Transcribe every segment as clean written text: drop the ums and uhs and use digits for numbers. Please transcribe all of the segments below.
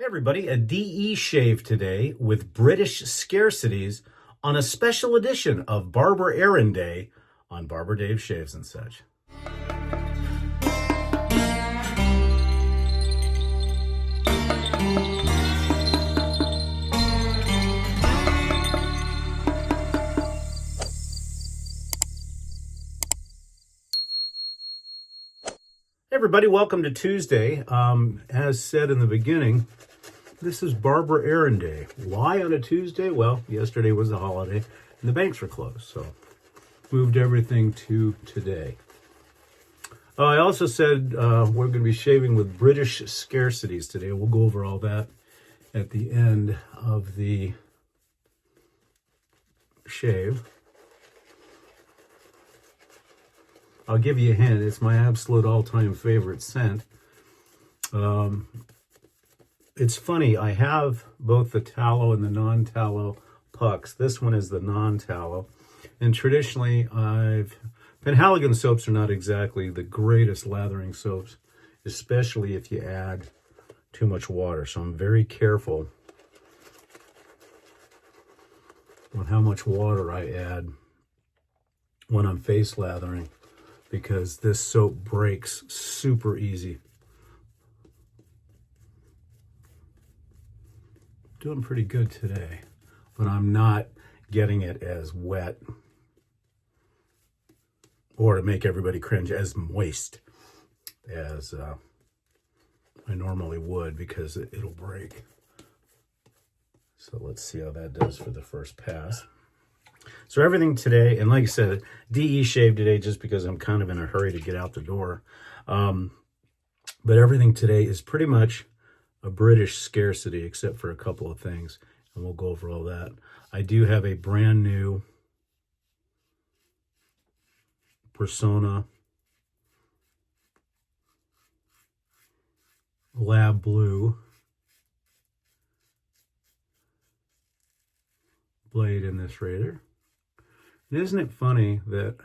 Hey everybody, a DE shave today with British scarcities on a special edition of Barber Errand Day on Barber Dave Shaves and such. Hey everybody, welcome to Tuesday. As said in the beginning, this is Barber Errand Day. Why on a Tuesday? Well, yesterday was a holiday and the banks were closed, so moved everything to today. I also said we're going to be shaving with British scarcities today. We'll go over all that at the end of the shave. I'll give you a hint. It's my absolute all-time favorite scent. It's funny, I have both the tallow and the non-tallow pucks. This one is the non-tallow. And traditionally, Penhaligon soaps are not exactly the greatest lathering soaps, especially if you add too much water. So I'm very careful on how much water I add when I'm face lathering, because this soap breaks super easy. Doing pretty good today, but I'm not getting it as wet, or to make everybody cringe, as moist as I normally would, because it'll break. So let's see how that does for the first pass. So everything today, and like I said, DE shave today just because I'm kind of in a hurry to get out the door. But everything today is pretty much a British scarcity, except for a couple of things, and we'll go over all that. I do have a brand new Persona Lab Blue blade in this razor. And isn't it funny that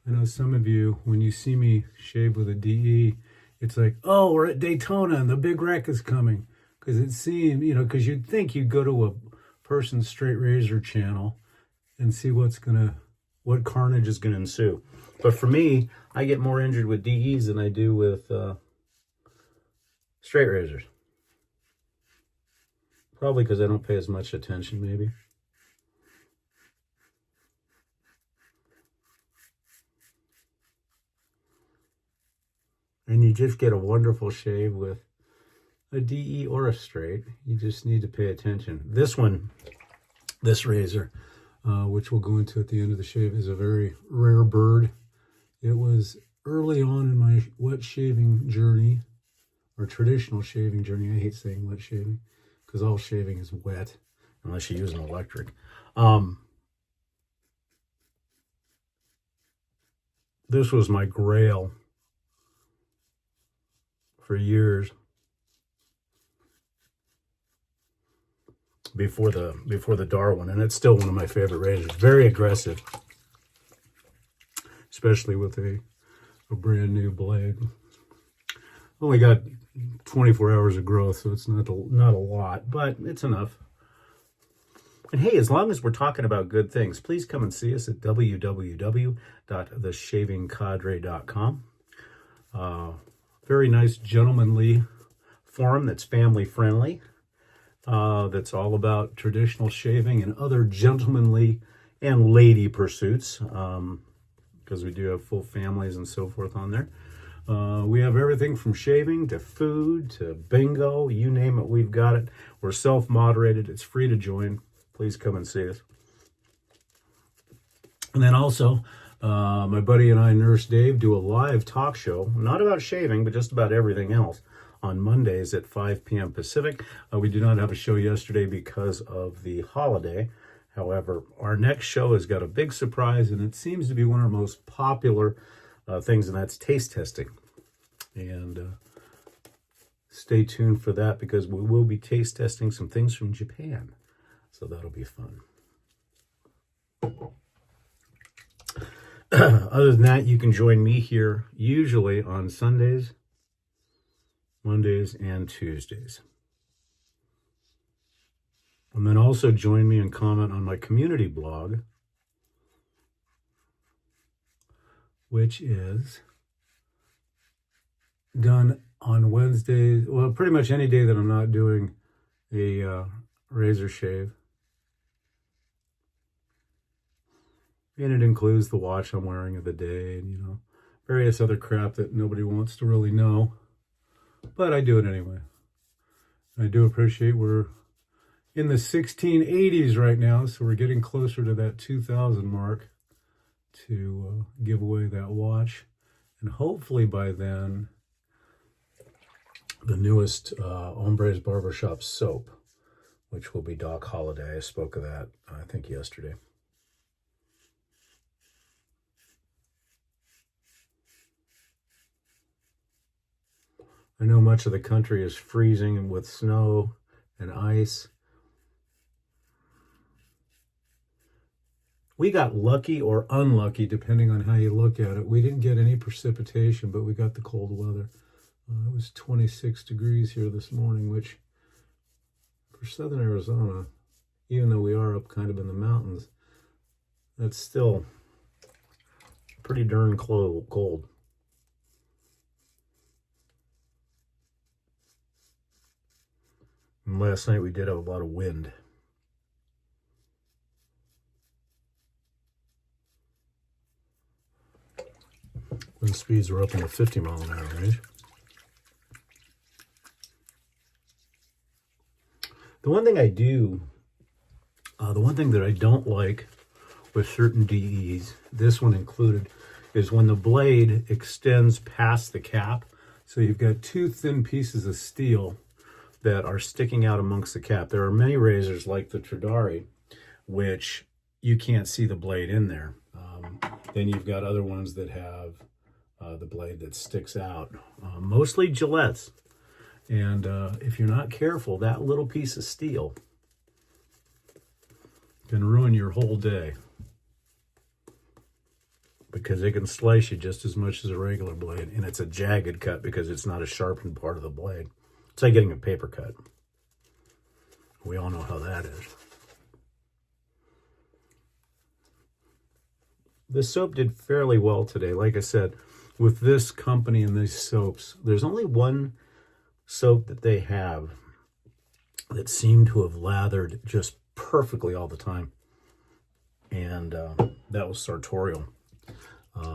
I know some of you, when you see me shave with a DE, it's like, oh, we're at Daytona and the big wreck is coming. Because it seems, because you'd think you'd go to a person's straight razor channel and see what carnage is going to ensue. But for me, I get more injured with DEs than I do with straight razors. Probably because I don't pay as much attention, maybe. And you just get a wonderful shave with a DE or a straight. You just need to pay attention. This one, this razor, which we'll go into at the end of the shave, is a very rare bird. It was early on in my wet shaving journey, or traditional shaving journey. I hate saying wet shaving, because all shaving is wet, unless you use an electric. This was my grail for years before the Darwin, and it's still one of my favorite razors. Very aggressive, especially with a brand new blade. Only got 24 hours of growth, so it's not a lot, but it's enough. And hey, as long as we're talking about good things, please come and see us at www.theshavingcadre.com. Very nice gentlemanly forum that's family friendly, that's all about traditional shaving and other gentlemanly and lady pursuits, because we do have full families and so forth on there. We have everything from shaving to food to bingo, you name it, we've got it. We're self-moderated. It's free to join. Please come and see us. And then also, my buddy and I, Nurse Dave, do a live talk show, not about shaving, but just about everything else, on Mondays at 5 p.m. Pacific. We did not have a show yesterday because of the holiday. However, our next show has got a big surprise, and it seems to be one of our most popular things, and that's taste testing. And stay tuned for that, because we will be taste testing some things from Japan. So that'll be fun. Other than that, you can join me here usually on Sundays, Mondays, and Tuesdays. And then also join me and comment on my community blog, which is done on Wednesdays. Well, pretty much any day that I'm not doing a razor shave. And it includes the watch I'm wearing of the day and, you know, various other crap that nobody wants to really know. But I do it anyway. I do appreciate we're in the 1680s right now, so we're getting closer to that 2000 mark to give away that watch. And hopefully by then, the newest Hombres Barbershop soap, which will be Doc Holliday. I spoke of that, I think, yesterday. I know much of the country is freezing with snow and ice. We got lucky or unlucky, depending on how you look at it. We didn't get any precipitation, but we got the cold weather. It was 26 degrees here this morning, which for southern Arizona, even though we are up kind of in the mountains, that's still pretty darn cold. And last night we did have a lot of wind. Wind speeds were up in the 50-mile-an-hour range. The one thing I do, the one thing that I don't like with certain DEs, this one included, is when the blade extends past the cap. So you've got two thin pieces of steel that are sticking out amongst the cap. There are many razors like the Tridari, which you can't see the blade in there. Then you've got other ones that have the blade that sticks out, mostly Gillette's. And if you're not careful, that little piece of steel can ruin your whole day, because it can slice you just as much as a regular blade, and it's a jagged cut because it's not a sharpened part of the blade. It's like getting a paper cut. We all know how that is. The soap did fairly well today. Like I said, with this company and these soaps, there's only one soap that they have that seemed to have lathered just perfectly all the time. And that was Sartorial,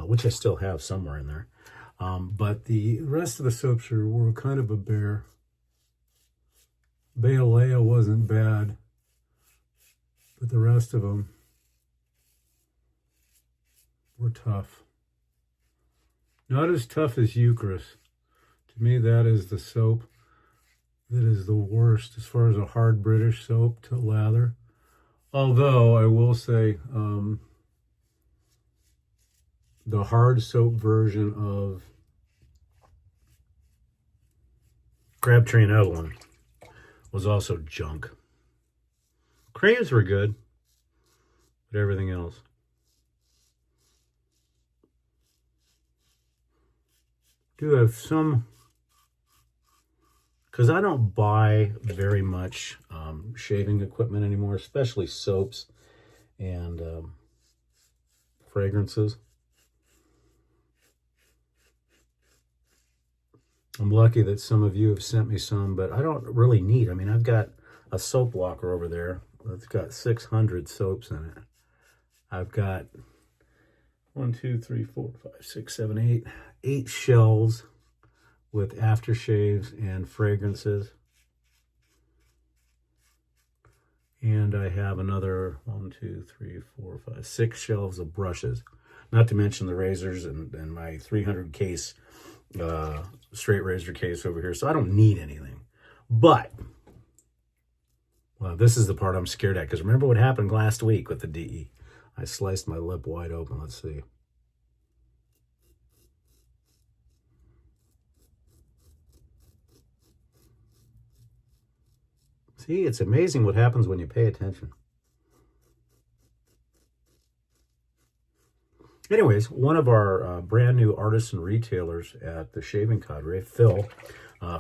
which I still have somewhere in there. But the rest of the soaps were kind of a bear. Bailea wasn't bad, but the rest of them were tough. Not as tough as Eucharist. To me, that is the soap that is the worst as far as a hard British soap to lather. Although I will say the hard soap version of Crabtree and Evelyn was also junk. Creams were good, but everything else. Do have some, because I don't buy very much shaving equipment anymore, especially soaps and fragrances. I'm lucky that some of you have sent me some, but I don't really need. I mean, I've got a soap locker over there that's got 600 soaps in it. I've got 1, 2, 3, 4, 5, 6, 7, 8 shelves with aftershaves and fragrances. And I have another 1, 2, 3, 4, 5, 6 shelves of brushes. Not to mention the razors and my 300 case straight razor case over here. So I don't need anything. But, well, this is the part I'm scared at, because remember what happened last week with the DE. I sliced my lip wide open. Let's see. See, it's amazing what happens when you pay attention. Anyways, one of our brand new artisan retailers at the Shaving Cadre, Phil,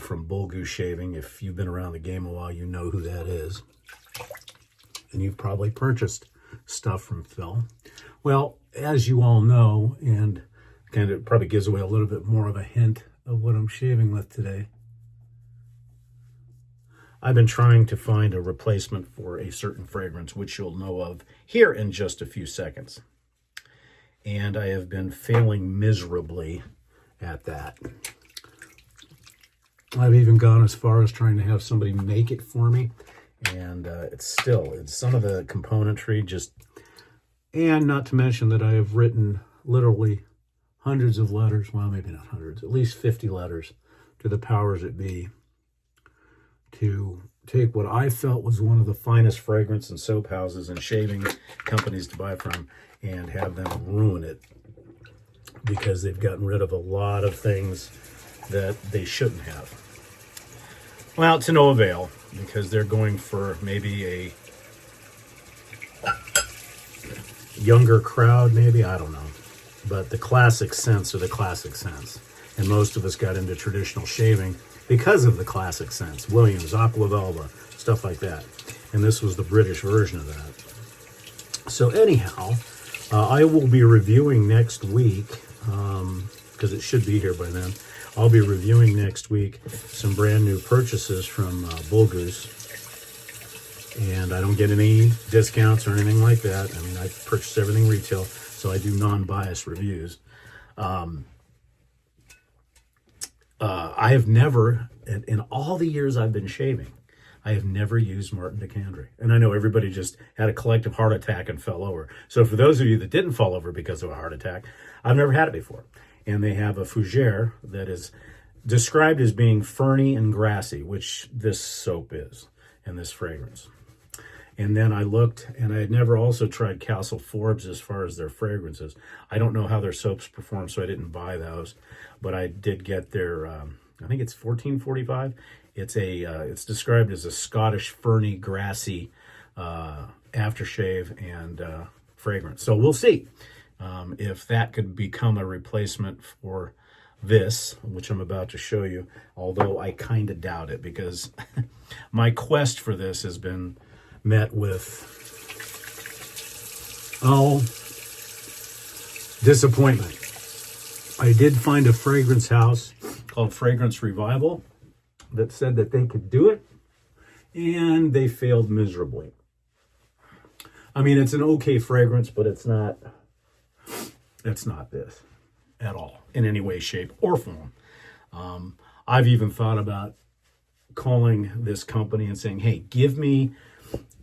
from Bull Goose Shaving. If you've been around the game a while, you know who that is. and you've probably purchased stuff from Phil. Well, as you all know, and kind of probably gives away a little bit more of a hint of what I'm shaving with today, I've been trying to find a replacement for a certain fragrance, which you'll know of here in just a few seconds. And I have been failing miserably at that. I've even gone as far as trying to have somebody make it for me. And it's some of the componentry just, and not to mention that I have written literally hundreds of letters, well, maybe not hundreds, at least 50 letters to the powers that be to take what I felt was one of the finest fragrance and soap houses and shaving companies to buy from and have them ruin it because they've gotten rid of a lot of things that they shouldn't have. Well, to no avail, because they're going for maybe a younger crowd, maybe, I don't know. But the classic scents are the classic scents. And most of us got into traditional shaving because of the classic scents. Williams, Aqua Velva, stuff like that. And this was the British version of that. So anyhow, I will be reviewing next week, because it should be here by then. I'll be reviewing next week some brand new purchases from Bulgars. And I don't get any discounts or anything like that. I mean, I purchase everything retail, so I do non-biased reviews. I have never, in all the years I've been shaving, I have never used Martin DeCandre. And I know everybody just had a collective heart attack and fell over. So for those of you that didn't fall over because of a heart attack, I've never had it before. And they have a fougere that is described as being ferny and grassy, which this soap is, and this fragrance. And then I looked, and I had never also tried Castle Forbes as far as their fragrances. I don't know how their soaps perform, so I didn't buy those. But I did get their, I think it's 1445. It's described as a Scottish ferny, grassy aftershave and fragrance. So we'll see if that could become a replacement for this, which I'm about to show you, although I kind of doubt it because my quest for this has been met with, disappointment. I did find a fragrance house called Fragrance Revival that said that they could do it, and they failed miserably. I mean, it's an okay fragrance, but it's not this at all in any way, shape, or form. I've even thought about calling this company and saying, hey, give me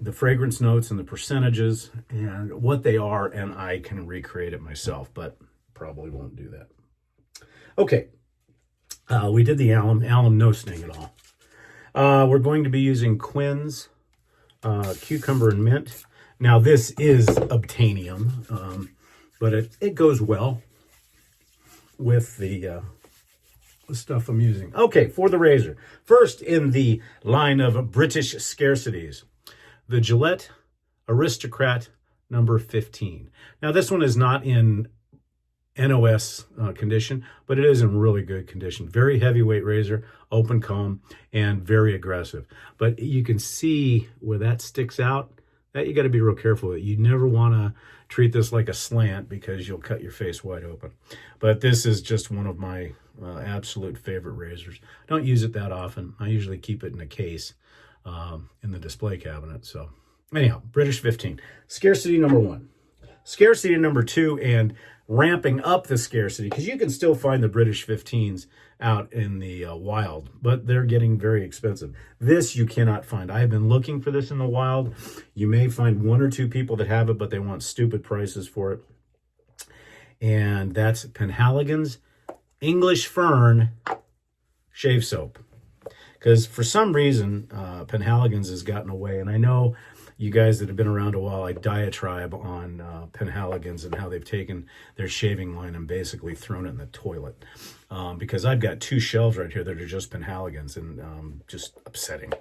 the fragrance notes and the percentages and what they are, and I can recreate it myself, but probably won't do that. Okay, we did the alum. Alum, no sting at all. We're going to be using Quinn's Cucumber and Mint. Now, this is Unobtanium, but it goes well with the stuff I'm using. Okay, for the razor. First in the line of British scarcities, the Gillette Aristocrat number 15. Now, this one is not in NOS condition, but it is in really good condition. Very heavyweight razor, open comb, and very aggressive. But you can see where that sticks out. That you got to be real careful with. You never want to treat this like a slant because you'll cut your face wide open. But this is just one of my absolute favorite razors. Don't use it that often. I usually keep it in a case in the display cabinet. So anyhow, British 15. Scarcity number 1. Scarcity number 2, and ramping up the scarcity, because you can still find the British 15s out in the wild, but they're getting very expensive. This you cannot find. I have been looking for this in the wild. You may find 1 or 2 people that have it, but they want stupid prices for it. And that's Penhaligon's English Fern Shave Soap. Because for some reason, Penhaligon's has gotten away, and I know you guys that have been around a while, I diatribe on Penhaligon's and how they've taken their shaving line and basically thrown it in the toilet. Because I've got 2 shelves right here that are just Penhaligon's, and just upsetting.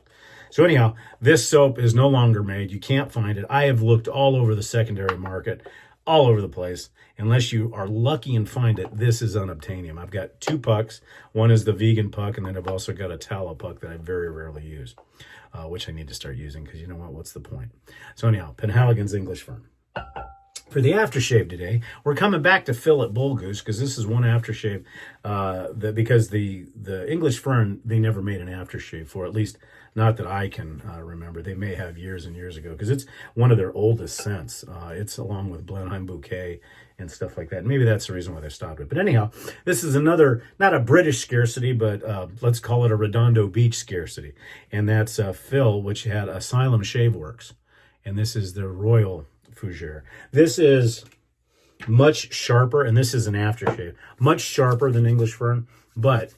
So anyhow, this soap is no longer made. You can't find it. I have looked all over the secondary market. all over the place. Unless you are lucky and find it, this is Unobtanium. I've got 2 pucks. One is the vegan puck, and then I've also got a tallow puck that I very rarely use, which I need to start using because you know what? What's the point? So anyhow, Penhaligon's English Fern. For the aftershave today, we're coming back to Phil at Bull Goose because this is one aftershave because the English Fern, they never made an aftershave for, at least not that I can remember. They may have years and years ago because it's one of their oldest scents. It's along with Blenheim Bouquet and stuff like that. Maybe that's the reason why they stopped it. But anyhow, this is another, not a British scarcity, but let's call it a Redondo Beach scarcity. And that's Phil, which had Asylum Shave Works. And this is the Royal Fougere. This is much sharper, and this is an aftershave, much sharper than English Fern, but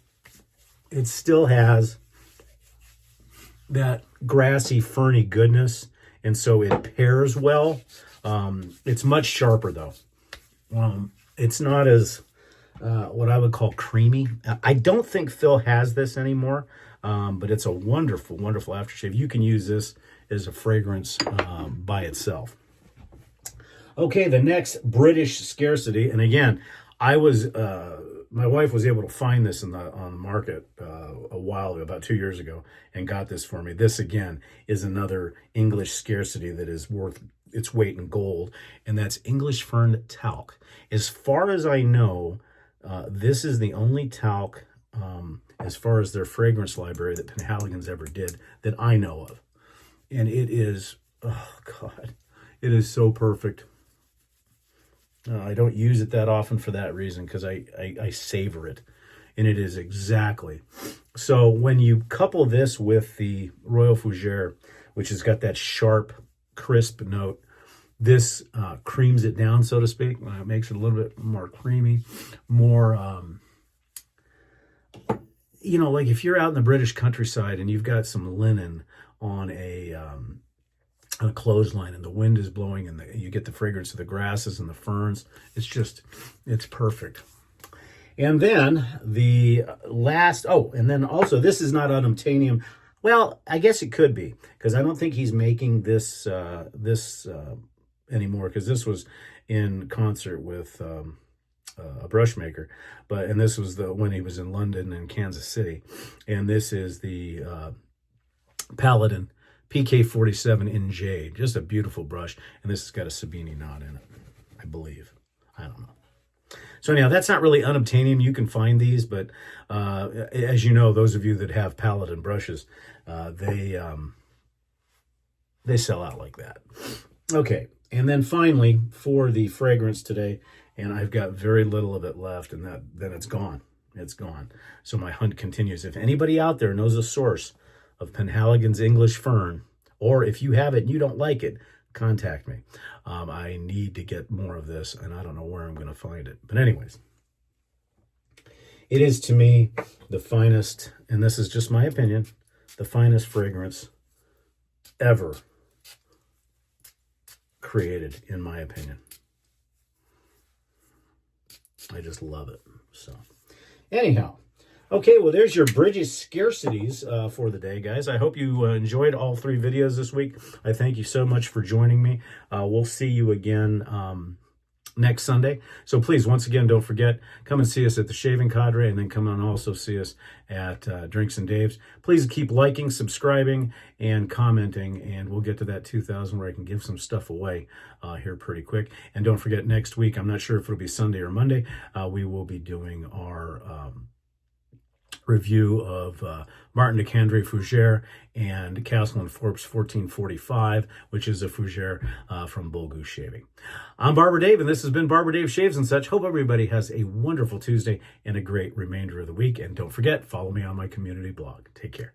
it still has that grassy, ferny goodness, and so it pairs well. It's much sharper, though. It's not as what I would call creamy. I don't think Phil has this anymore, but it's a wonderful, wonderful aftershave. You can use this as a fragrance by itself. Okay, the next British scarcity, and again, I was my wife was able to find this on the market a while ago, about 2 years ago, and got this for me. This again is another English scarcity that is worth its weight in gold, and that's English Fern talc. As far as I know, this is the only talc, as far as their fragrance library that Penhaligon's ever did that I know of, and it is, oh God, it is so perfect. I don't use it that often for that reason because I savor it, and it is exactly. So when you couple this with the Royal Fougere, which has got that sharp, crisp note, this creams it down, so to speak. It makes it a little bit more creamy, more, you know, like if you're out in the British countryside and you've got some linen on a clothesline and the wind is blowing and you get the fragrance of the grasses and the ferns. It's perfect. And then the last, and then also this is not Unobtanium. Well, I guess it could be because I don't think he's making this anymore because this was in concert with a brush maker, and this was when he was in London and Kansas City, and this is the Paladin PK47 in jade. Just a beautiful brush. And this has got a Sabini knot in it, I believe. I don't know. So anyhow, that's not really Unobtanium. You can find these, but as you know, those of you that have Paladin brushes, they sell out like that. Okay, and then finally, for the fragrance today, and I've got very little of it left, and then it's gone. It's gone. So my hunt continues. If anybody out there knows a source of Penhaligon's English Fern, or if you have it and you don't like it, contact me. I need to get more of this, and I don't know where I'm going to find it. But anyways, it is to me the finest, and this is just my opinion, the finest fragrance ever created, in my opinion. I just love it. So anyhow, okay, well, there's your British scarcities for the day, guys. I hope you enjoyed all 3 videos this week. I thank you so much for joining me. We'll see you again next Sunday. So please, once again, don't forget, come and see us at the Shaving Cadre, and then come and also see us at Drinks and Dave's. Please keep liking, subscribing, and commenting, and we'll get to that 2,000 where I can give some stuff away here pretty quick. And don't forget, next week, I'm not sure if it'll be Sunday or Monday, we will be doing our review of Martin de Candre Fougere and Castle and Forbes 1445, which is a Fougere from Bull Goose Shaving. I'm Barber Dave, and this has been Barber Dave Shaves and Such. Hope everybody has a wonderful Tuesday and a great remainder of the week. And don't forget, follow me on my community blog. Take care.